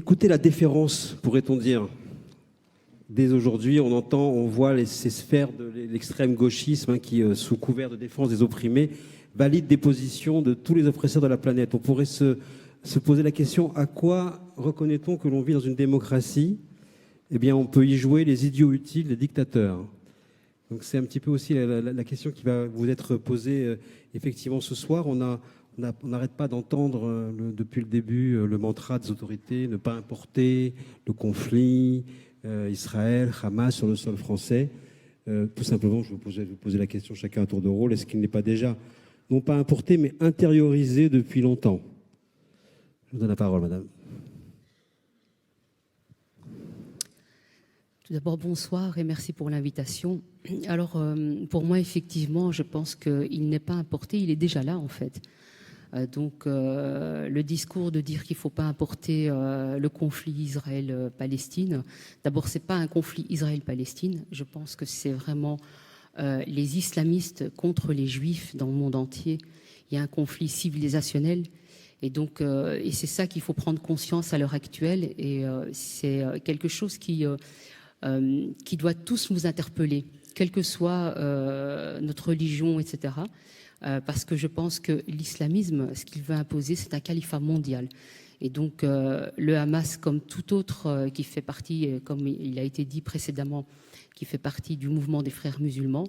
Écoutez la déférence, pourrait-on dire. Dès aujourd'hui, on entend, on voit ces sphères de l'extrême gauchisme qui, sous couvert de défense des opprimés, valident des positions de tous les oppresseurs de la planète. On pourrait se poser la question, à quoi reconnaît-on que l'on vit dans une démocratie? Eh bien, on peut y jouer les idiots utiles des dictateurs. Donc c'est un petit peu aussi la question qui va vous être posée effectivement ce soir. On n'arrête pas d'entendre depuis le début le mantra des autorités, ne pas importer le conflit, Israël, Hamas sur le sol français. Tout simplement, je vais vous poser la question chacun à tour de rôle, est-ce qu'il n'est pas déjà, non pas importé, mais intériorisé depuis longtemps? Je vous donne la parole, madame. Tout d'abord, bonsoir et merci pour l'invitation. Alors, pour moi, effectivement, je pense qu'il n'est pas importé, il est déjà là, en fait. Donc, le discours de dire qu'il ne faut pas importer le conflit Israël-Palestine, d'abord, ce n'est pas un conflit Israël-Palestine. Je pense que c'est vraiment les islamistes contre les juifs dans le monde entier. Il y a un conflit civilisationnel. Et donc, et c'est ça qu'il faut prendre conscience à l'heure actuelle. Et c'est quelque chose qui doit tous nous interpeller, quelle que soit notre religion, etc. Parce que je pense que l'islamisme, ce qu'il veut imposer, c'est un califat mondial. Et donc, le Hamas, comme tout autre qui fait partie, comme il a été dit précédemment, qui fait partie du mouvement des frères musulmans,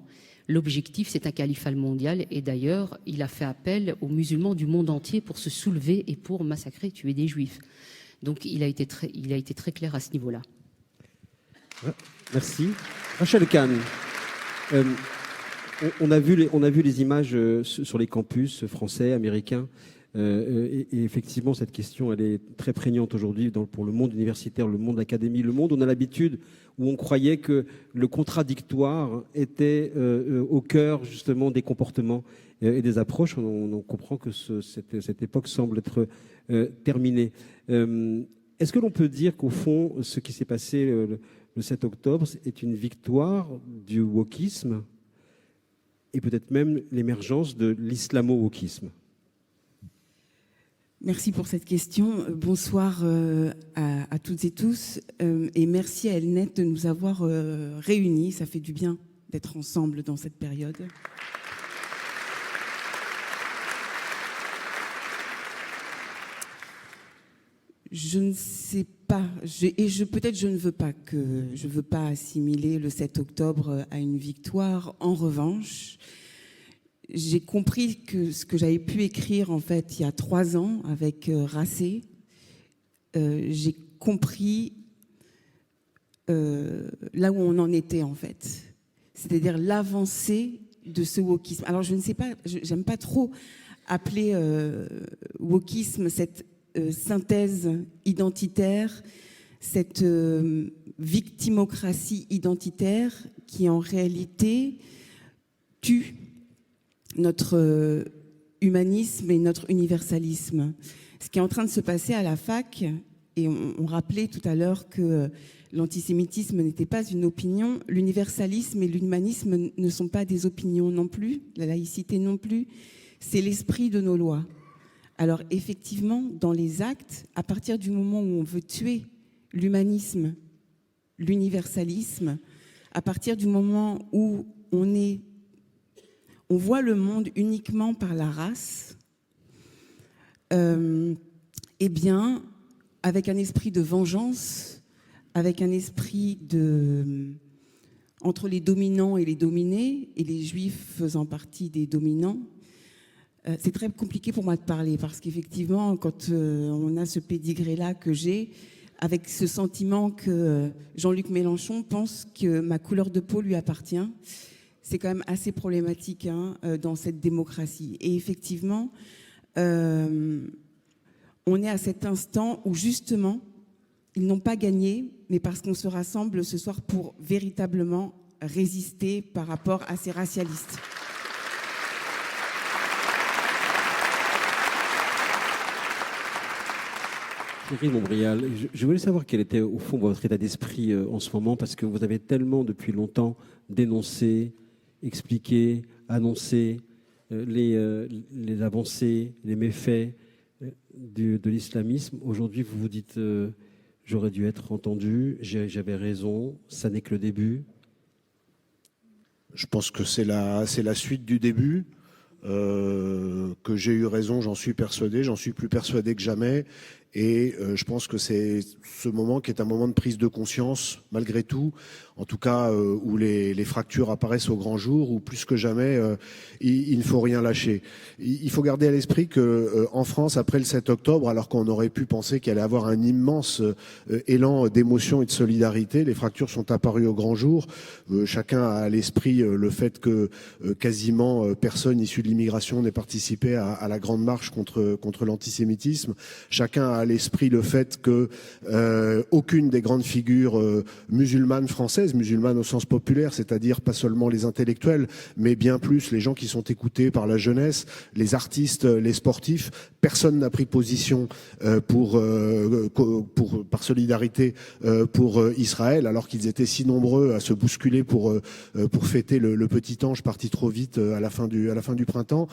l'objectif, c'est un califat mondial. Et d'ailleurs, il a fait appel aux musulmans du monde entier pour se soulever et pour massacrer, tuer des juifs. Donc, il a été très clair à ce niveau-là. Merci. Rachel Kahn, on a vu les images sur les campus français, américains, et effectivement, cette question, elle est très prégnante aujourd'hui pour le monde universitaire, le monde académique, le monde. On a l'habitude où on croyait que le contradictoire était au cœur justement des comportements et des approches. On comprend que cette époque semble être terminée. Est-ce que l'on peut dire qu'au fond, ce qui s'est passé le 7 octobre est une victoire du wokisme et peut-être même l'émergence de l'islamo-wokisme? Merci pour cette question. Bonsoir à toutes et tous. Et merci à Elnet de nous avoir réunis. Ça fait du bien d'être ensemble dans cette période. Je ne sais pas, peut-être je ne veux pas assimiler le 7 octobre à une victoire. En revanche, j'ai compris que ce que j'avais pu écrire en fait il y a 3 ans avec Racé, j'ai compris là où on en était en fait, c'est-à-dire l'avancée de ce wokisme. Alors je ne sais pas, j'aime pas trop appeler wokisme cette synthèse identitaire, cette victimocratie identitaire qui en réalité tue notre humanisme et notre universalisme. Ce qui est en train de se passer à la fac, et on rappelait tout à l'heure que l'antisémitisme n'était pas une opinion, l'universalisme et l'humanisme ne sont pas des opinions non plus, la laïcité non plus, c'est l'esprit de nos lois. Alors effectivement, dans les actes, à partir du moment où on veut tuer l'humanisme, l'universalisme, à partir du moment où on voit le monde uniquement par la race, eh bien, avec un esprit de vengeance, avec un esprit entre les dominants et les dominés, et les juifs faisant partie des dominants, c'est très compliqué pour moi de parler parce qu'effectivement, quand on a ce pédigré-là que j'ai, avec ce sentiment que Jean-Luc Mélenchon pense que ma couleur de peau lui appartient, c'est quand même assez problématique dans cette démocratie. Et effectivement, on est à cet instant où justement, ils n'ont pas gagné, mais parce qu'on se rassemble ce soir pour véritablement résister par rapport à ces racialistes. Cyril Montbrial, je voulais savoir quel était au fond votre état d'esprit en ce moment, parce que vous avez tellement depuis longtemps dénoncé, expliqué, annoncé les avancées, les méfaits de l'islamisme. Aujourd'hui, vous vous dites j'aurais dû être entendu, j'avais raison, ça n'est que le début. Je pense que c'est la suite du début. Que j'ai eu raison, j'en suis persuadé, j'en suis plus persuadé que jamais. Et je pense que c'est ce moment qui est un moment de prise de conscience, malgré tout, en tout cas où les fractures apparaissent au grand jour, où plus que jamais, il ne faut rien lâcher. Il faut garder à l'esprit que en France, après le 7 octobre, alors qu'on aurait pu penser qu'il allait avoir un immense élan d'émotion et de solidarité, les fractures sont apparues au grand jour. Chacun a à l'esprit le fait que quasiment personne issu de l'immigration n'ait participé à la grande marche contre l'antisémitisme. Chacun a à l'esprit le fait que aucune des grandes figures musulmanes françaises, musulmanes au sens populaire, c'est-à-dire pas seulement les intellectuels, mais bien plus les gens qui sont écoutés par la jeunesse, les artistes, les sportifs, personne n'a pris position par solidarité pour Israël, alors qu'ils étaient si nombreux à se bousculer pour fêter le petit ange parti trop vite à la fin du printemps.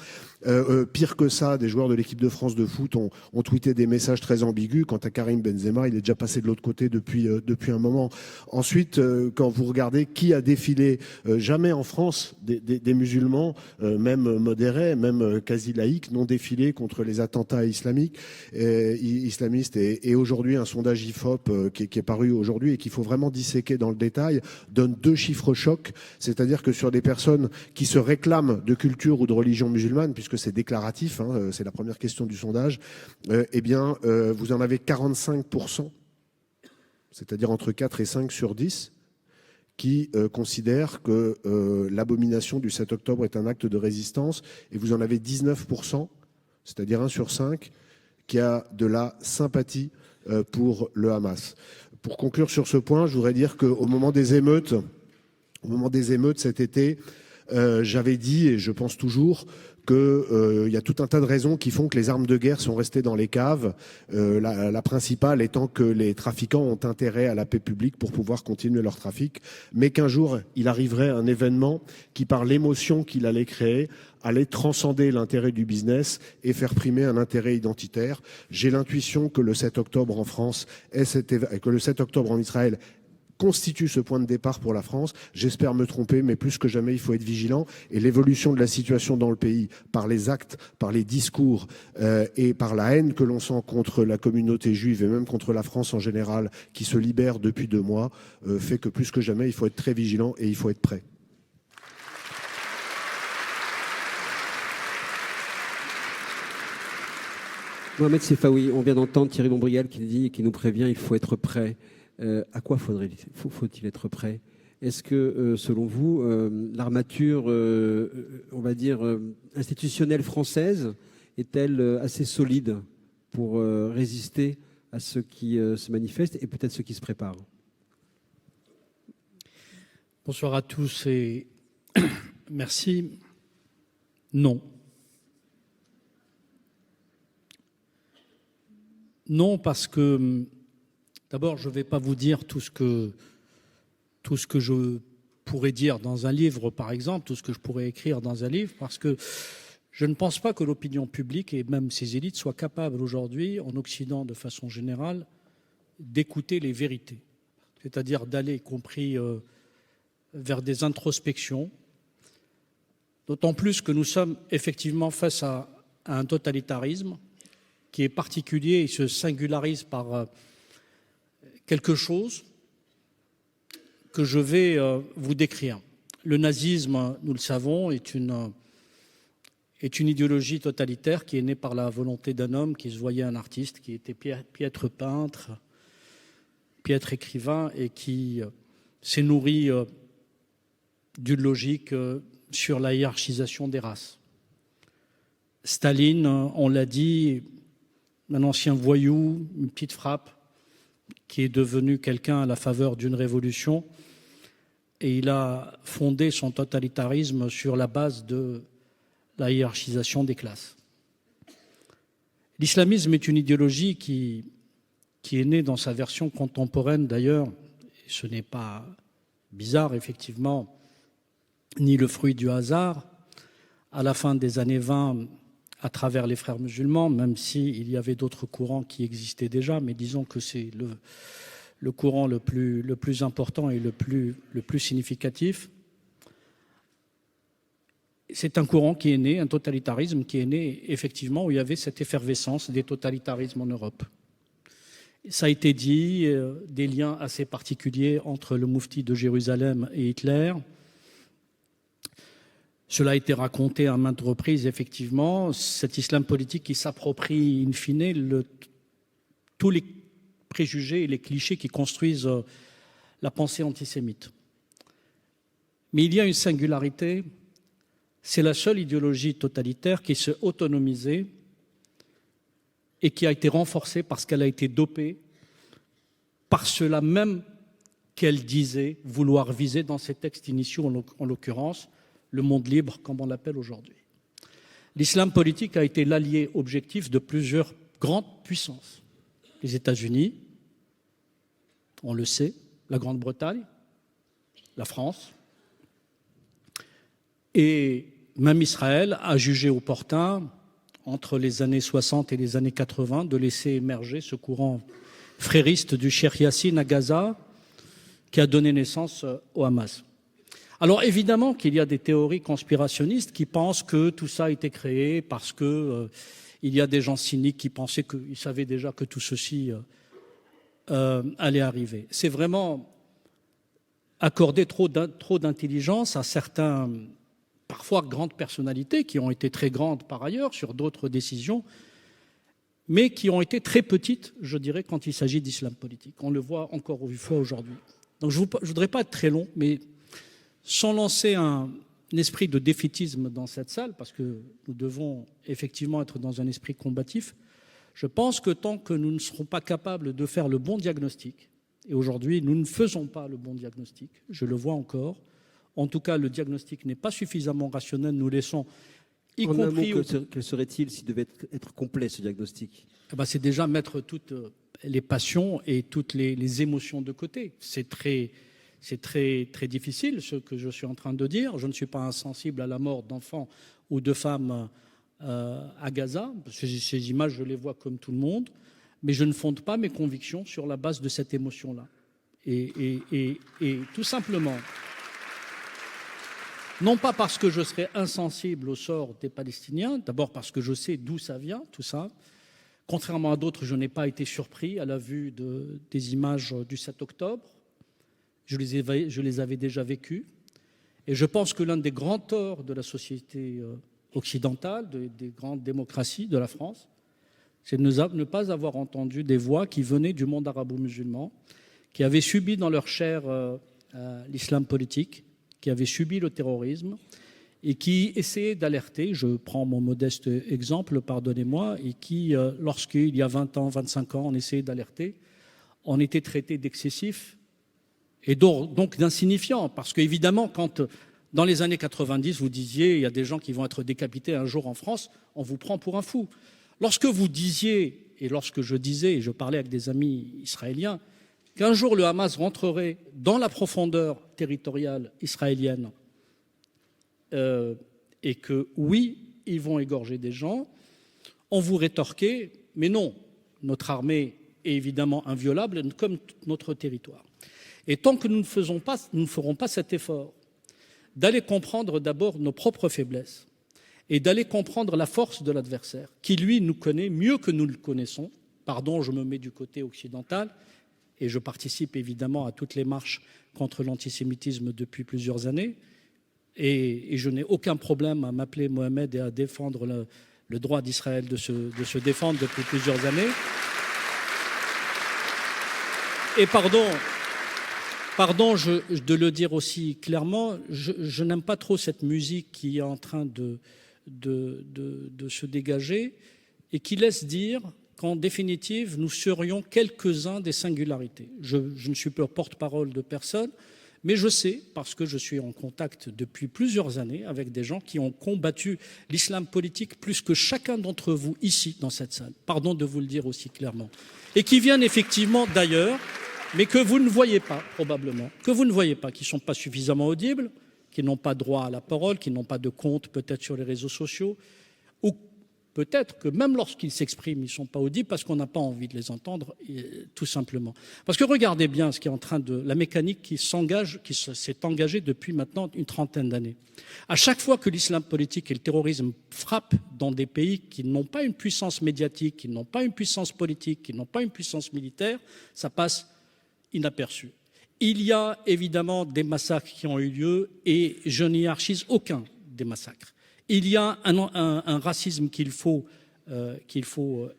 Pire que ça, des joueurs de l'équipe de France de foot ont tweeté des messages très ambigus. Quant à Karim Benzema, il est déjà passé de l'autre côté depuis un moment. Ensuite, quand vous regardez qui a défilé, jamais en France des musulmans, même modérés, même quasi laïcs, n'ont défilé contre les attentats islamistes. Et aujourd'hui, un sondage IFOP qui est paru aujourd'hui et qu'il faut vraiment disséquer dans le détail, donne 2 chiffres chocs. C'est-à-dire que sur des personnes qui se réclament de culture ou de religion musulmane, puisque c'est déclaratif, hein, c'est la première question du sondage, vous en avez 45%, c'est-à-dire entre 4 et 5 sur 10, qui considèrent que l'abomination du 7 octobre est un acte de résistance, et vous en avez 19%, c'est-à-dire 1 sur 5, qui a de la sympathie pour le Hamas. Pour conclure sur ce point, je voudrais dire qu'au moment des émeutes cet été, j'avais dit, et je pense toujours, qu'il y a tout un tas de raisons qui font que les armes de guerre sont restées dans les caves, la principale étant que les trafiquants ont intérêt à la paix publique pour pouvoir continuer leur trafic, mais qu'un jour, il arriverait un événement qui, par l'émotion qu'il allait créer, allait transcender l'intérêt du business et faire primer un intérêt identitaire. J'ai l'intuition que le 7 octobre en France, que le 7 octobre en Israël constitue ce point de départ pour la France. J'espère me tromper, mais plus que jamais, il faut être vigilant. Et l'évolution de la situation dans le pays, par les actes, par les discours et par la haine que l'on sent contre la communauté juive et même contre la France en général, qui se libère depuis 2 mois, fait que plus que jamais, il faut être très vigilant et il faut être prêt. Mohamed Sefaoui, on vient d'entendre Thierry Montbrial qui nous prévient il faut être prêt. À quoi faut-il être prêt? Est-ce que, selon vous, l'armature, on va dire, institutionnelle française est-elle assez solide pour résister à ce qui se manifeste et peut-être ce qui se prépare? Bonsoir à tous et merci. Non. Non, parce que d'abord, je ne vais pas vous dire tout ce que je pourrais dire dans un livre, par exemple, tout ce que je pourrais écrire dans un livre, parce que je ne pense pas que l'opinion publique et même ses élites soient capables aujourd'hui, en Occident de façon générale, d'écouter les vérités, c'est-à-dire d'aller, y compris vers des introspections, d'autant plus que nous sommes effectivement face à un totalitarisme qui est particulier et se singularise par quelque chose que je vais vous décrire. Le nazisme, nous le savons, est une idéologie totalitaire qui est née par la volonté d'un homme qui se voyait un artiste, qui était piètre peintre, piètre écrivain et qui s'est nourri d'une logique sur la hiérarchisation des races. Staline, on l'a dit, un ancien voyou, une petite frappe, qui est devenu quelqu'un à la faveur d'une révolution, et il a fondé son totalitarisme sur la base de la hiérarchisation des classes. L'islamisme est une idéologie qui est née dans sa version contemporaine d'ailleurs, et ce n'est pas bizarre effectivement, ni le fruit du hasard. À la fin des années 20, à travers les frères musulmans, même s'il y avait d'autres courants qui existaient déjà, mais disons que c'est le courant le plus important et le plus significatif. C'est un courant qui est né, un totalitarisme qui est né effectivement où il y avait cette effervescence des totalitarismes en Europe. Ça a été dit, des liens assez particuliers entre le moufti de Jérusalem et Hitler. Cela a été raconté à maintes reprises, effectivement, cet islam politique qui s'approprie in fine tous les préjugés et les clichés qui construisent la pensée antisémite. Mais il y a une singularité, c'est la seule idéologie totalitaire qui s'est autonomisée et qui a été renforcée parce qu'elle a été dopée par cela même qu'elle disait vouloir viser dans ses textes initiaux, en l'occurrence, le monde libre, comme on l'appelle aujourd'hui. L'islam politique a été l'allié objectif de plusieurs grandes puissances. Les États-Unis, on le sait, la Grande-Bretagne, la France, et même Israël a jugé opportun, entre les années 60 et les années 80, de laisser émerger ce courant frériste du Cheikh Yassine à Gaza, qui a donné naissance au Hamas. Alors évidemment qu'il y a des théories conspirationnistes qui pensent que tout ça a été créé parce que il y a des gens cyniques qui pensaient qu'ils savaient déjà que tout ceci allait arriver. C'est vraiment accorder trop d'intelligence à certains, parfois grandes personnalités, qui ont été très grandes par ailleurs sur d'autres décisions, mais qui ont été très petites, je dirais, quand il s'agit d'islam politique. On le voit encore une fois aujourd'hui. Donc je ne voudrais pas être très long, mais sans lancer un esprit de défaitisme dans cette salle, parce que nous devons effectivement être dans un esprit combatif, je pense que tant que nous ne serons pas capables de faire le bon diagnostic, et aujourd'hui nous ne faisons pas le bon diagnostic, je le vois encore, en tout cas le diagnostic n'est pas suffisamment rationnel, nous laissons, y en un compris... mot, quel serait-il s'il devait être complet, ce diagnostic? C'est déjà mettre toutes les passions et toutes les émotions de côté. C'est très difficile ce que je suis en train de dire. Je ne suis pas insensible à la mort d'enfants ou de femmes à Gaza. Ces images, je les vois comme tout le monde, mais je ne fonde pas mes convictions sur la base de cette émotion-là. Et tout simplement, non pas parce que je serais insensible au sort des Palestiniens, d'abord parce que je sais d'où ça vient, tout ça. Contrairement à d'autres, je n'ai pas été surpris à la vue des images du 7 octobre. Je les avais déjà vécues. Et je pense que l'un des grands torts de la société occidentale, des grandes démocraties de la France, c'est de ne pas avoir entendu des voix qui venaient du monde arabo-musulman, qui avaient subi dans leur chair l'islam politique, qui avaient subi le terrorisme et qui essayaient d'alerter, je prends mon modeste exemple, pardonnez-moi, et qui, lorsqu'il y a 20 ans, 25 ans, on essayait d'alerter, on était traité d'excessif et donc d'insignifiant, parce qu'évidemment, quand dans les années 90, vous disiez, il y a des gens qui vont être décapités un jour en France, on vous prend pour un fou. Lorsque vous disiez, et lorsque je disais, et je parlais avec des amis israéliens, qu'un jour le Hamas rentrerait dans la profondeur territoriale israélienne et que, oui, ils vont égorger des gens, on vous rétorquait, mais non, notre armée est évidemment inviolable, comme notre territoire. Et tant que nous ne ferons pas cet effort d'aller comprendre d'abord nos propres faiblesses et d'aller comprendre la force de l'adversaire, qui, lui, nous connaît mieux que nous le connaissons, pardon, je me mets du côté occidental, et je participe évidemment à toutes les marches contre l'antisémitisme depuis plusieurs années, et je n'ai aucun problème à m'appeler Mohamed et à défendre le droit d'Israël de se défendre depuis plusieurs années. Et pardon de le dire aussi clairement, je n'aime pas trop cette musique qui est en train de se dégager et qui laisse dire qu'en définitive, nous serions quelques-uns des singularités. Je ne suis pas porte-parole de personne, mais je sais, parce que je suis en contact depuis plusieurs années avec des gens qui ont combattu l'islam politique plus que chacun d'entre vous ici, dans cette salle, pardon de vous le dire aussi clairement, et qui viennent effectivement d'ailleurs, mais que vous ne voyez pas, probablement, qui ne sont pas suffisamment audibles, qui n'ont pas droit à la parole, qui n'ont pas de compte peut-être sur les réseaux sociaux, ou peut-être que même lorsqu'ils s'expriment, ils ne sont pas audibles parce qu'on n'a pas envie de les entendre, tout simplement. Parce que regardez bien ce qui est en train de... la mécanique qui s'est engagée depuis maintenant une trentaine d'années. À chaque fois que l'islam politique et le terrorisme frappent dans des pays qui n'ont pas une puissance médiatique, qui n'ont pas une puissance politique, qui n'ont pas une puissance militaire, ça passe inaperçu. Il y a évidemment des massacres qui ont eu lieu et je n'y hiérarchise aucun des massacres. Il y a un racisme qu'il faut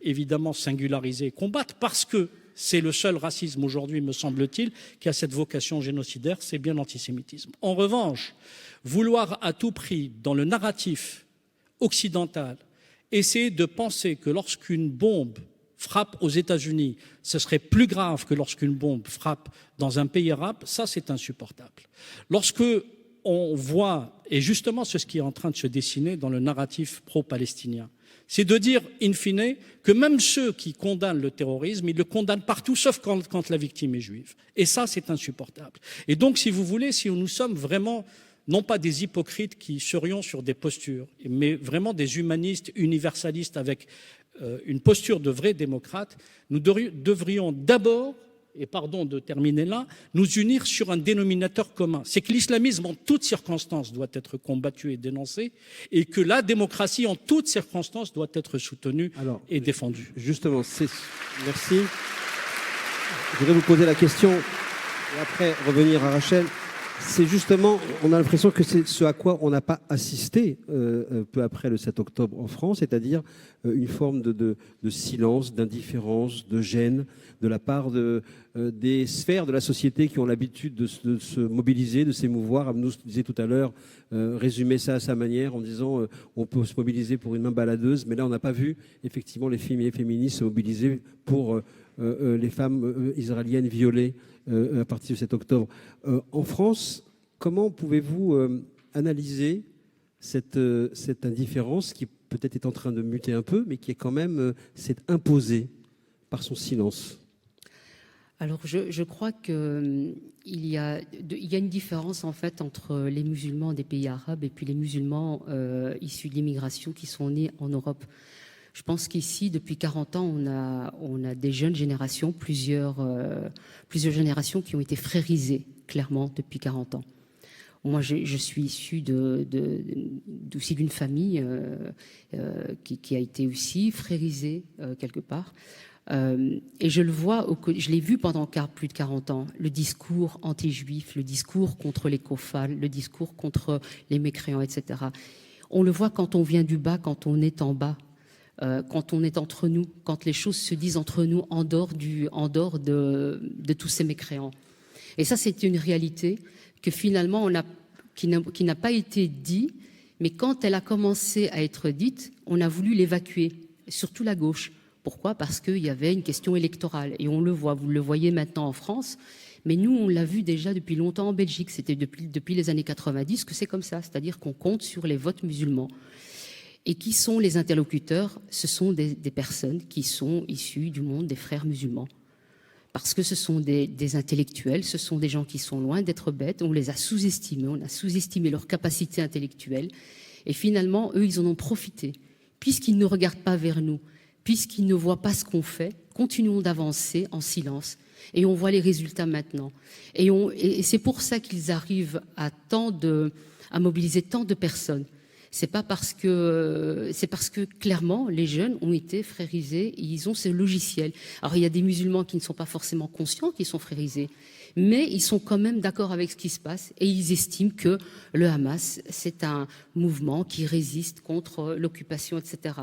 évidemment singulariser et combattre parce que c'est le seul racisme aujourd'hui, me semble-t-il, qui a cette vocation génocidaire, c'est bien l'antisémitisme. En revanche, vouloir à tout prix, dans le narratif occidental, essayer de penser que lorsqu'une bombe frappe aux États-Unis, ce serait plus grave que lorsqu'une bombe frappe dans un pays arabe, ça c'est insupportable. Lorsque on voit, et justement c'est ce qui est en train de se dessiner dans le narratif pro-palestinien, c'est de dire, in fine, que même ceux qui condamnent le terrorisme, ils le condamnent partout, sauf quand la victime est juive. Et ça, c'est insupportable. Et donc, si vous voulez, si nous sommes vraiment, non pas des hypocrites qui serions sur des postures, mais vraiment des humanistes, universalistes avec une posture de vrais démocrates, nous devrions d'abord, et pardon de terminer là, nous unir sur un dénominateur commun. C'est que l'islamisme, en toutes circonstances, doit être combattu et dénoncé, et que la démocratie, en toutes circonstances, doit être soutenue et défendue. Justement, merci. Je voudrais vous poser la question, et après revenir à Rachel. C'est justement, on a l'impression que c'est ce à quoi on n'a pas assisté peu après le 7 octobre en France, c'est-à-dire une forme de silence, d'indifférence, de gêne de la part des sphères de la société qui ont l'habitude de se mobiliser, de s'émouvoir. Abnou disait tout à l'heure, résumer ça à sa manière en disant on peut se mobiliser pour une main baladeuse, mais là on n'a pas vu effectivement les filles et féministes se mobiliser pour les femmes israéliennes violées à partir du 7 octobre. En France, comment pouvez-vous analyser cette indifférence qui peut-être est en train de muter un peu, mais qui est quand même s'est imposée par son silence? Alors, je crois qu'il y a une différence en fait entre les musulmans des pays arabes et puis les musulmans issus de l'immigration qui sont nés en Europe. Je pense qu'ici, depuis 40 ans, on a des jeunes générations, plusieurs générations qui ont été frérisées, clairement, depuis 40 ans. Moi, je suis issue aussi d'une famille qui a été aussi frérisée quelque part. Et je le vois, je l'ai vu pendant plus de 40 ans, le discours anti-juif, le discours contre les kofals, le discours contre les mécréants, etc. On le voit quand on vient du bas, quand on est en bas. Quand on est entre nous, quand les choses se disent entre nous en dehors de tous ces mécréants. Et ça, c'est une réalité que finalement, qui n'a pas été dit, mais quand elle a commencé à être dite, on a voulu l'évacuer, surtout la gauche. Pourquoi ? Parce qu'il y avait une question électorale. Et on le voit, vous le voyez maintenant en France, mais nous, on l'a vu déjà depuis longtemps en Belgique. C'était depuis les années 90 que c'est comme ça, c'est-à-dire qu'on compte sur les votes musulmans. Et qui sont les interlocuteurs ? Ce sont des personnes qui sont issues du monde des frères musulmans. Parce que ce sont des intellectuels, ce sont des gens qui sont loin d'être bêtes, on les a sous-estimés, on a sous-estimé leur capacité intellectuelle. Et finalement, eux, ils en ont profité. Puisqu'ils ne regardent pas vers nous, puisqu'ils ne voient pas ce qu'on fait, continuons d'avancer en silence. Et on voit les résultats maintenant. Et c'est pour ça qu'ils arrivent à mobiliser tant de personnes. C'est parce que clairement les jeunes ont été frérisés et ils ont ce logiciel. Alors il y a des musulmans qui ne sont pas forcément conscients qu'ils sont frérisés, mais ils sont quand même d'accord avec ce qui se passe et ils estiment que le Hamas c'est un mouvement qui résiste contre l'occupation, etc.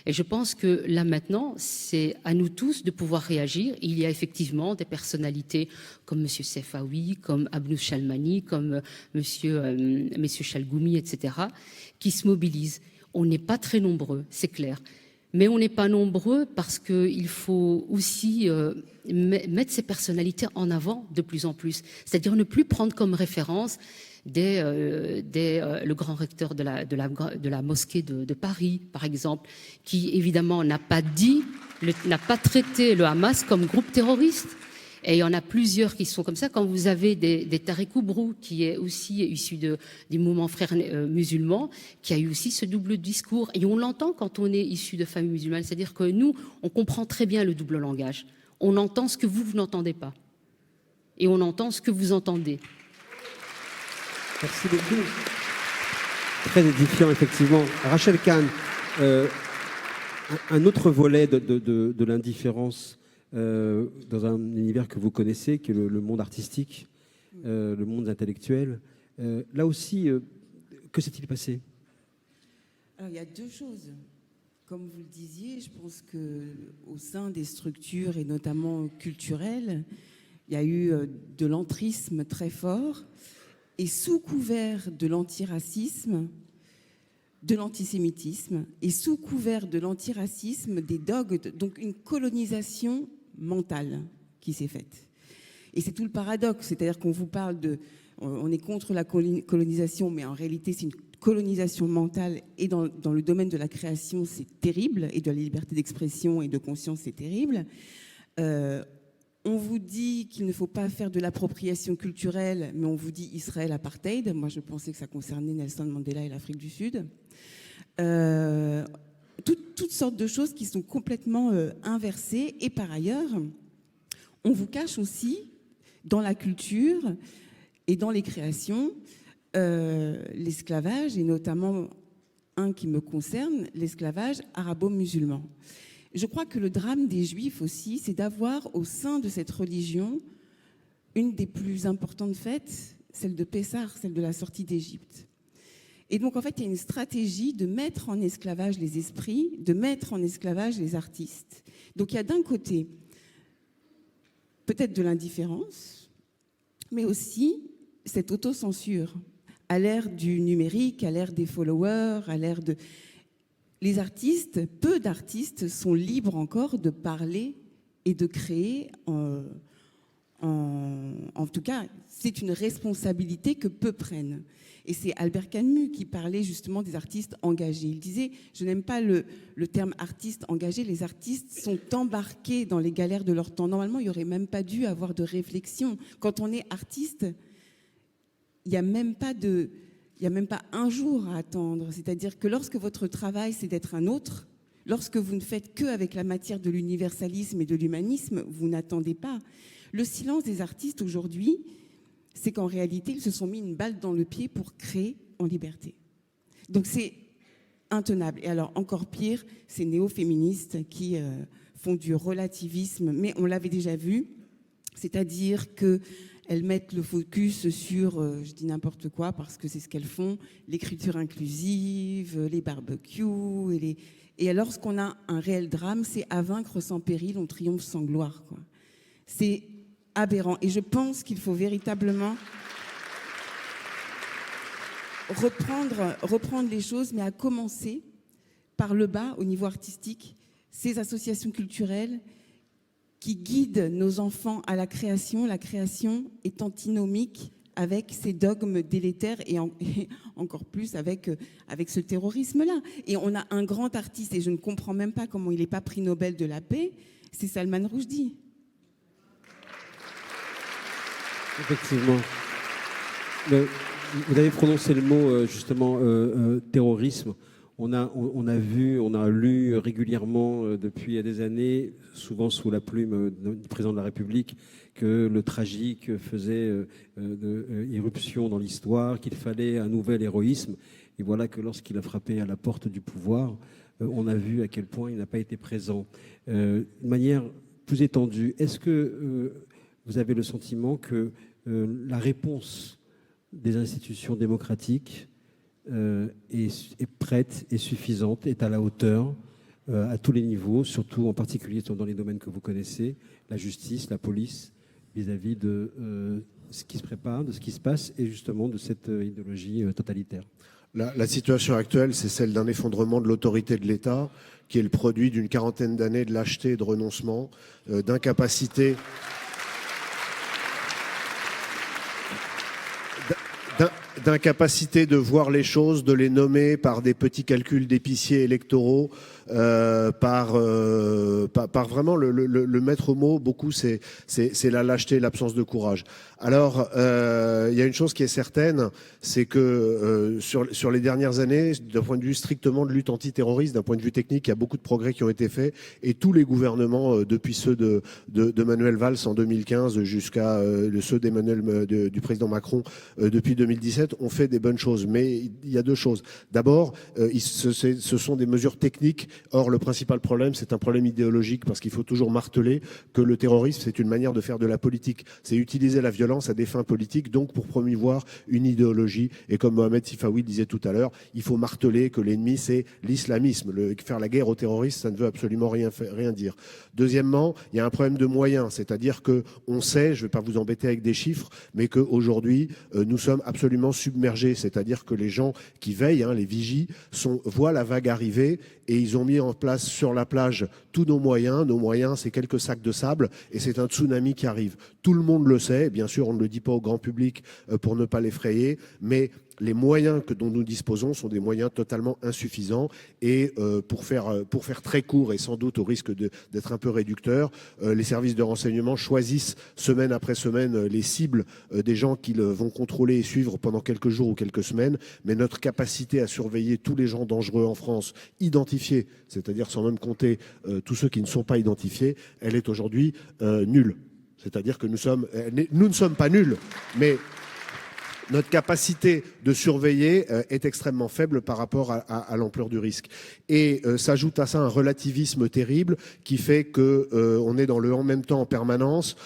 Et je pense que là maintenant c'est à nous tous de pouvoir réagir. Il y a effectivement des personnalités comme M. Sefaoui, comme Abnou Chalmani, comme M. Chalgoumi, etc., qui se mobilisent. On n'est pas très nombreux, c'est clair. Mais on n'est pas nombreux parce qu'il faut aussi mettre ces personnalités en avant de plus en plus. C'est-à-dire ne plus prendre comme référence le grand recteur de la mosquée de Paris, par exemple, qui évidemment n'a pas traité le Hamas comme groupe terroriste. Et il y en a plusieurs qui sont comme ça. Quand vous avez des Tariq Oubrou, qui est aussi issu du mouvement frère musulman, qui a eu aussi ce double discours. Et on l'entend quand on est issu de famille musulmane. C'est-à-dire que nous, on comprend très bien le double langage. On entend ce que vous n'entendez pas. Et on entend ce que vous entendez. Merci beaucoup. Très édifiant, effectivement. Rachel Kahn, un autre volet de l'indifférence dans un univers que vous connaissez, qui est le monde artistique, le monde intellectuel. Là aussi, que s'est-il passé ? Alors, il y a deux choses. Comme vous le disiez, je pense qu'au sein des structures, et notamment culturelles, il y a eu de l'entrisme très fort, et sous couvert de l'antiracisme, de l'antisémitisme, et sous couvert de l'antiracisme, des dogmes, donc une colonisation mentale qui s'est faite. Et c'est tout le paradoxe, c'est-à-dire qu'on vous parle on est contre la colonisation, mais en réalité c'est une colonisation mentale, et dans le domaine de la création c'est terrible, et de la liberté d'expression et de conscience c'est terrible. On vous dit qu'il ne faut pas faire de l'appropriation culturelle, mais on vous dit Israël apartheid. Moi je pensais que ça concernait Nelson Mandela et l'Afrique du Sud. Toutes sortes de choses qui sont complètement inversées. Et par ailleurs, on vous cache aussi dans la culture et dans les créations l'esclavage, et notamment un qui me concerne, l'esclavage arabo-musulman. Je crois que le drame des Juifs aussi, c'est d'avoir au sein de cette religion une des plus importantes fêtes, celle de Pessah, celle de la sortie d'Égypte. Et donc, en fait, il y a une stratégie de mettre en esclavage les esprits, de mettre en esclavage les artistes. Donc, il y a d'un côté peut-être de l'indifférence, mais aussi cette autocensure. À l'ère du numérique, à l'ère des followers, à l'ère de... Les artistes, peu d'artistes sont libres encore de parler et de créer. En tout cas, c'est une responsabilité que peu prennent. Et c'est Albert Camus qui parlait justement des artistes engagés. Il disait, je n'aime pas le terme artiste engagé, les artistes sont embarqués dans les galères de leur temps. Normalement, il n'y aurait même pas dû avoir de réflexion. Quand on est artiste, il n'y a même pas un jour à attendre. C'est-à-dire que lorsque votre travail, c'est d'être un autre, lorsque vous ne faites qu'avec la matière de l'universalisme et de l'humanisme, vous n'attendez pas. Le silence des artistes aujourd'hui, c'est qu'en réalité, ils se sont mis une balle dans le pied pour créer en liberté. Donc c'est intenable. Et alors, encore pire, ces néo-féministes qui font du relativisme, mais on l'avait déjà vu, c'est-à-dire que elles mettent le focus sur, je dis n'importe quoi parce que c'est ce qu'elles font, l'écriture inclusive, les barbecues. Et lorsqu'on a un réel drame, c'est à vaincre sans péril, on triomphe sans gloire, quoi. C'est aberrant. Et je pense qu'il faut véritablement reprendre les choses, mais à commencer par le bas, au niveau artistique, ces associations culturelles qui guident nos enfants à la création est antinomique avec ces dogmes délétères et encore plus avec ce terrorisme-là. Et on a un grand artiste, et je ne comprends même pas comment il n'est pas prix Nobel de la paix, c'est Salman Rushdie. Effectivement. Vous avez prononcé le mot, justement, terrorisme. On a vu, on a lu régulièrement depuis des années, souvent sous la plume du président de la République, que le tragique faisait irruption dans l'histoire, qu'il fallait un nouvel héroïsme. Et voilà que lorsqu'il a frappé à la porte du pouvoir, on a vu à quel point il n'a pas été présent. De manière plus étendue, est-ce que vous avez le sentiment que la réponse des institutions démocratiques est prête, est suffisante, est à la hauteur à tous les niveaux, surtout en particulier dans les domaines que vous connaissez, la justice, la police, vis-à-vis de ce qui se prépare, de ce qui se passe et justement de cette idéologie totalitaire? La situation actuelle, c'est celle d'un effondrement de l'autorité de l'État, qui est le produit d'une quarantaine d'années de lâcheté et de renoncement, d'incapacité de voir les choses, de les nommer par des petits calculs d'épiciers électoraux, par vraiment le maître mot, beaucoup, c'est la lâcheté, l'absence de courage. Alors, il y a une chose qui est certaine, c'est que sur les dernières années, d'un point de vue strictement de lutte antiterroriste, d'un point de vue technique, il y a beaucoup de progrès qui ont été faits, et tous les gouvernements, depuis ceux de Manuel Valls en 2015 jusqu'à ceux du président Macron depuis 2017, ont fait des bonnes choses. Mais il y a deux choses. D'abord, ce sont des mesures techniques. Or, le principal problème, c'est un problème idéologique, parce qu'il faut toujours marteler que le terrorisme, c'est une manière de faire de la politique. C'est utiliser la violence à des fins politiques, donc pour promouvoir une idéologie. Et comme Mohamed Sifawi disait tout à l'heure, il faut marteler que l'ennemi, c'est l'islamisme. Faire la guerre aux terroristes, ça ne veut absolument rien dire. Deuxièmement, il y a un problème de moyens, c'est-à-dire qu'on sait, je ne vais pas vous embêter avec des chiffres, mais qu'aujourd'hui, nous sommes absolument submergés. C'est-à-dire que les gens qui veillent, les vigies, voient la vague arriver, et ils ont mis en place sur la plage tous nos moyens. Nos moyens, c'est quelques sacs de sable, et c'est un tsunami qui arrive. Tout le monde le sait. Bien sûr, on ne le dit pas au grand public pour ne pas l'effrayer, mais les moyens dont nous disposons sont des moyens totalement insuffisants. Et pour faire très court, et sans doute au risque d'être un peu réducteur, les services de renseignement choisissent semaine après semaine les cibles des gens qu'ils vont contrôler et suivre pendant quelques jours ou quelques semaines. Mais notre capacité à surveiller tous les gens dangereux en France, identifiés, c'est-à-dire sans même compter tous ceux qui ne sont pas identifiés, elle est aujourd'hui nulle. C'est-à-dire que nous ne sommes pas nuls, mais notre capacité de surveiller est extrêmement faible par rapport à l'ampleur du risque. Et s'ajoute à ça un relativisme terrible qui fait qu'on est dans le en même temps en permanence,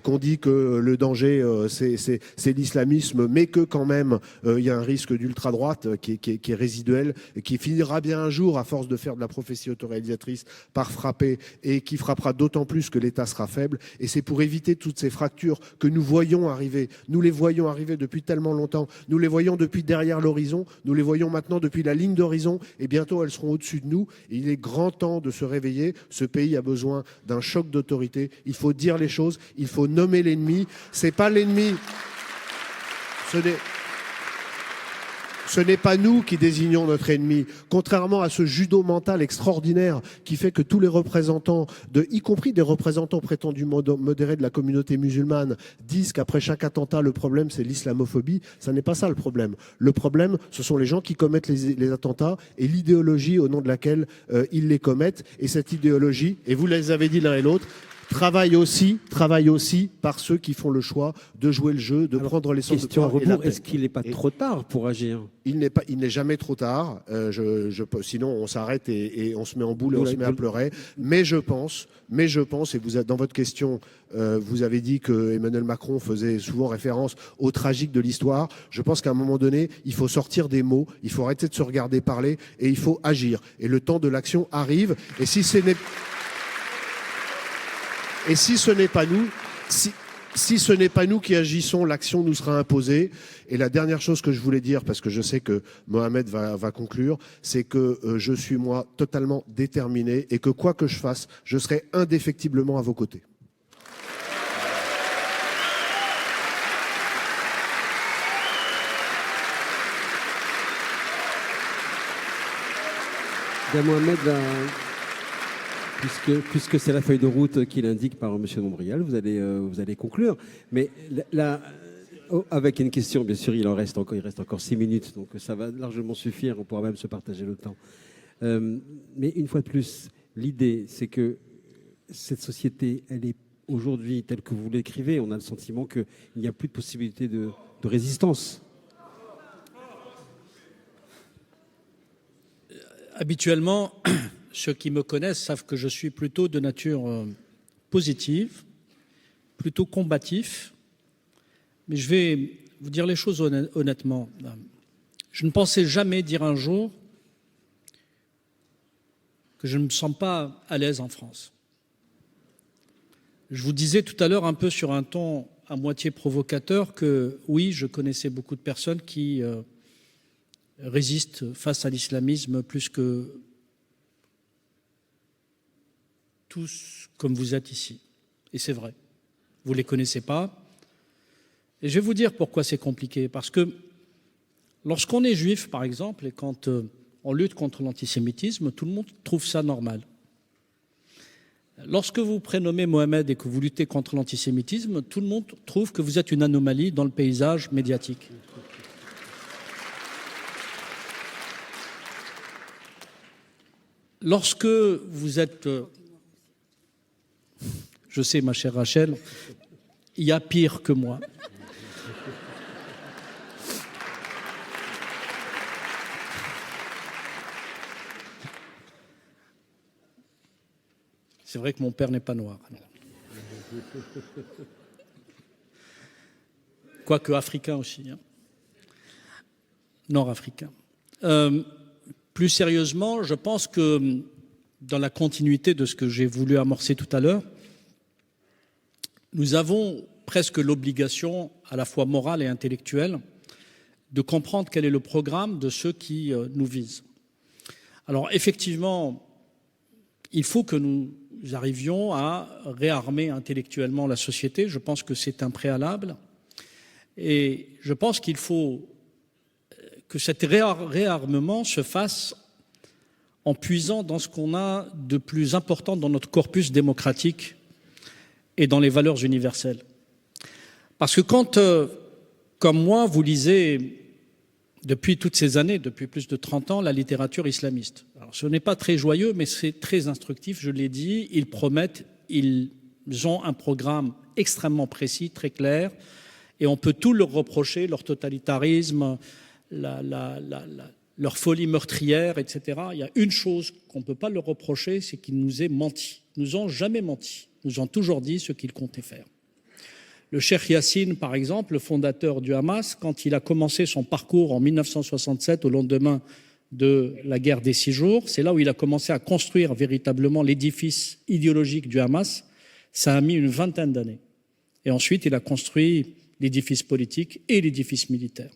qu'on dit que le danger c'est l'islamisme, mais que quand même il y a un risque d'ultra-droite qui est résiduel, et qui finira bien un jour, à force de faire de la prophétie autoréalisatrice, par frapper, et qui frappera d'autant plus que l'État sera faible. Et c'est pour éviter toutes ces fractures que nous voyons arriver. Nous les voyons arriver depuis tellement longtemps. Nous les voyons depuis derrière l'horizon. Nous les voyons maintenant depuis la ligne d'horizon. Et bientôt, elles seront au-dessus de nous. Et il est grand temps de se réveiller. Ce pays a besoin d'un choc d'autorité. Il faut dire les choses. Il faut nommer l'ennemi. C'est pas l'ennemi. Ce n'est pas nous qui désignons notre ennemi. Contrairement à ce judo mental extraordinaire qui fait que tous les représentants, y compris des représentants prétendument modérés de la communauté musulmane, disent qu'après chaque attentat, le problème c'est l'islamophobie. Ça n'est pas ça le problème. Le problème, ce sont les gens qui commettent les attentats et l'idéologie au nom de laquelle ils les commettent. Et cette idéologie, et vous les avez dit l'un et l'autre, travaille aussi par ceux qui font le choix de jouer le jeu, de prendre les sens de Question à pouvoir et la rebours, paix. est-ce qu'il n'est pas trop tard pour agir ? Il n'est jamais trop tard. Sinon, on s'arrête et on se met en boule et on se met à pleurer. Mais je pense, et vous, dans votre question, vous avez dit que Emmanuel Macron faisait souvent référence au tragique de l'histoire. Je pense qu'à un moment donné, il faut sortir des mots, il faut arrêter de se regarder parler et il faut agir. Et le temps de l'action arrive. Et si ce n'est pas nous, si ce n'est pas nous qui agissons, l'action nous sera imposée. Et la dernière chose que je voulais dire, parce que je sais que Mohamed va conclure, c'est que je suis, moi, totalement déterminé et que quoi que je fasse, je serai indéfectiblement à vos côtés. Bien, Mohamed va... Puisque c'est la feuille de route qu'il indique par M. Montbrial, vous allez conclure. Mais là, avec une question, bien sûr, il reste encore 6 minutes, donc ça va largement suffire, on pourra même se partager le temps. Mais une fois de plus, l'idée, c'est que cette société, elle est aujourd'hui telle que vous l'écrivez, on a le sentiment qu'il n'y a plus de possibilité de résistance. Habituellement, ceux qui me connaissent savent que je suis plutôt de nature positive, plutôt combatif. Mais je vais vous dire les choses honnêtement. Je ne pensais jamais dire un jour que je ne me sens pas à l'aise en France. Je vous disais tout à l'heure, un peu sur un ton à moitié provocateur, que oui, je connaissais beaucoup de personnes qui résistent face à l'islamisme plus que tous comme vous êtes ici. Et c'est vrai. Vous ne les connaissez pas. Et je vais vous dire pourquoi c'est compliqué. Parce que Lorsqu'on est juif, par exemple, et quand on lutte contre l'antisémitisme, tout le monde trouve ça normal. Lorsque vous prénommez Mohamed et que vous luttez contre l'antisémitisme, tout le monde trouve que vous êtes une anomalie dans le paysage médiatique. Lorsque vous êtes... Je sais, ma chère Rachel, il y a pire que moi. C'est vrai que mon père n'est pas noir. Quoique africain aussi, hein. Nord-africain. Plus sérieusement, je pense que dans la continuité de ce que j'ai voulu amorcer tout à l'heure, nous avons presque l'obligation, à la fois morale et intellectuelle, de comprendre quel est le programme de ceux qui nous visent. Alors effectivement, il faut que nous arrivions à réarmer intellectuellement la société. Je pense que c'est un préalable. Et je pense qu'il faut que cet réarmement se fasse en puisant dans ce qu'on a de plus important dans notre corpus démocratique et dans les valeurs universelles. Parce que quand, comme moi, vous lisez depuis toutes ces années, depuis plus de 30 ans, la littérature islamiste. Alors, ce n'est pas très joyeux, mais c'est très instructif, je l'ai dit. Ils promettent, ils ont un programme extrêmement précis, très clair, et on peut tout leur reprocher, leur totalitarisme, leur folie meurtrière, etc. Il y a une chose qu'on ne peut pas leur reprocher, c'est qu'ils nous aient menti. Ils nous ont jamais menti. Ils nous ont toujours dit ce qu'ils comptaient faire. Le Cheikh Yassine, par exemple, le fondateur du Hamas, quand il a commencé son parcours en 1967, au lendemain de la guerre des 6 jours, c'est là où il a commencé à construire véritablement l'édifice idéologique du Hamas. Ça a mis une vingtaine d'années. Et ensuite, il a construit l'édifice politique et l'édifice militaire.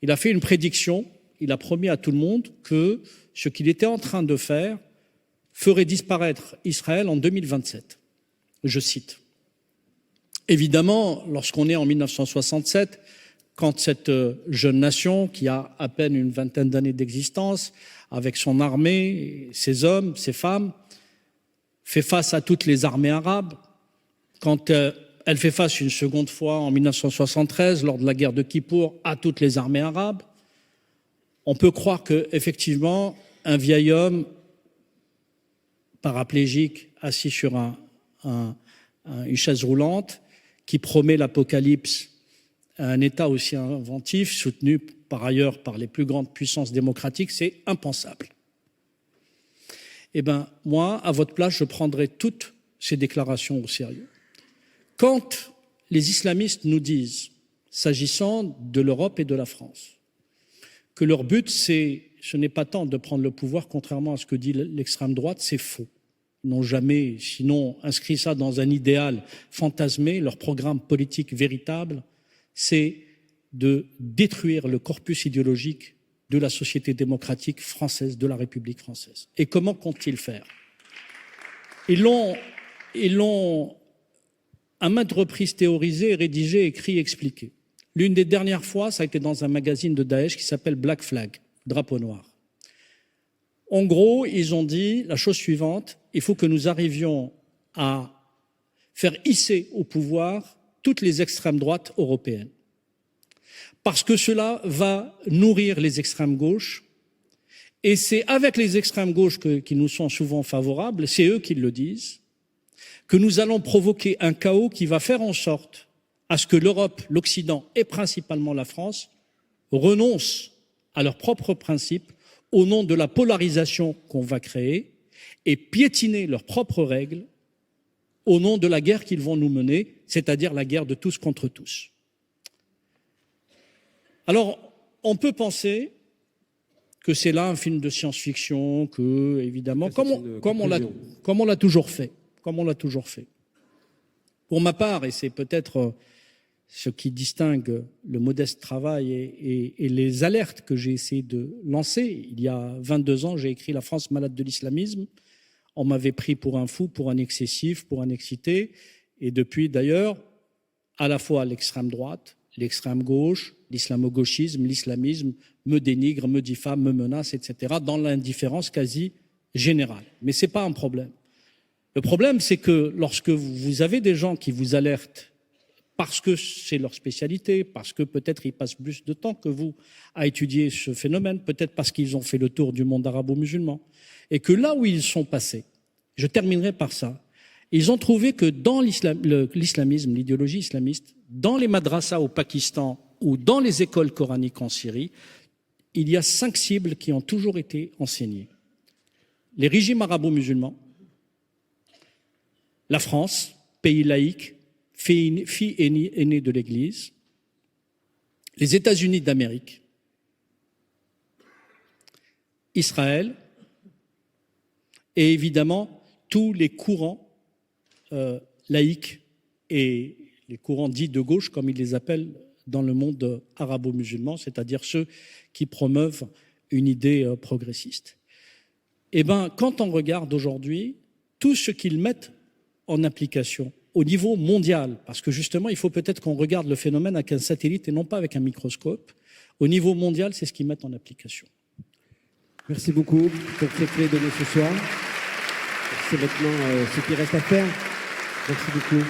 Il a fait une prédiction, il a promis à tout le monde que ce qu'il était en train de faire ferait disparaître Israël en 2027. Je cite. Évidemment, lorsqu'on est en 1967, quand cette jeune nation, qui a à peine une vingtaine d'années d'existence, avec son armée, ses hommes, ses femmes, fait face à toutes les armées arabes, quand elle fait face une seconde fois en 1973, lors de la guerre de Kippour, à toutes les armées arabes, on peut croire qu'effectivement, un vieil homme paraplégique, assis sur une chaise roulante, qui promet l'apocalypse à un État aussi inventif, soutenu par ailleurs par les plus grandes puissances démocratiques, c'est impensable. Eh bien, moi, à votre place, je prendrai toutes ces déclarations au sérieux. Quand les islamistes nous disent, s'agissant de l'Europe et de la France, que leur but, ce n'est pas tant de prendre le pouvoir, contrairement à ce que dit l'extrême droite, c'est faux. Ils n'ont jamais, sinon, inscrit ça dans un idéal fantasmé. Leur programme politique véritable, c'est de détruire le corpus idéologique de la société démocratique française, de la République française. Et comment comptent-ils faire ? Ils l'ont à maintes reprises théorisé, rédigé, écrit, expliqué. L'une des dernières fois, ça a été dans un magazine de Daesh qui s'appelle Black Flag, drapeau noir. En gros, ils ont dit la chose suivante, il faut que nous arrivions à faire hisser au pouvoir toutes les extrêmes droites européennes. Parce que cela va nourrir les extrêmes gauches, et c'est avec les extrêmes gauches qui nous sont souvent favorables, c'est eux qui le disent, que nous allons provoquer un chaos qui va faire en sorte à ce que l'Europe, l'Occident et principalement la France renoncent à leurs propres principes au nom de la polarisation qu'on va créer et piétiner leurs propres règles au nom de la guerre qu'ils vont nous mener, c'est-à-dire la guerre de tous contre tous. Alors, on peut penser que c'est là un film de science-fiction, que, évidemment, comme on l'a toujours fait. Pour ma part, et c'est peut-être ce qui distingue le modeste travail et les alertes que j'ai essayé de lancer. Il y a 22 ans, j'ai écrit « La France malade de l'islamisme ». On m'avait pris pour un fou, pour un excessif, pour un excité. Et depuis, d'ailleurs, à la fois l'extrême droite l'extrême gauche, l'islamo-gauchisme, l'islamisme me dénigre, me diffame, me menace, etc., dans l'indifférence quasi générale. Mais ce n'est pas un problème. Le problème, c'est que lorsque vous avez des gens qui vous alertent parce que c'est leur spécialité, parce que peut-être ils passent plus de temps que vous à étudier ce phénomène, peut-être parce qu'ils ont fait le tour du monde arabo-musulman, et que là où ils sont passés, je terminerai par ça, ils ont trouvé que dans l'islamisme, l'idéologie islamiste, dans les madrasas au Pakistan ou dans les écoles coraniques en Syrie, il y a 5 cibles qui ont toujours été enseignées. Les régimes arabo-musulmans, la France, pays laïque, fille aînée de l'Église, les États-Unis d'Amérique, Israël, et évidemment tous les courants laïques et les courants dits de gauche, comme ils les appellent dans le monde arabo-musulman, c'est-à-dire ceux qui promeuvent une idée progressiste. Eh bien, quand on regarde aujourd'hui tout ce qu'ils mettent en application au niveau mondial, parce que justement, il faut peut-être qu'on regarde le phénomène avec un satellite et non pas avec un microscope, au niveau mondial, c'est ce qu'ils mettent en application. Merci beaucoup pour ces clés données ce soir. C'est maintenant ce qui reste à faire. Merci beaucoup.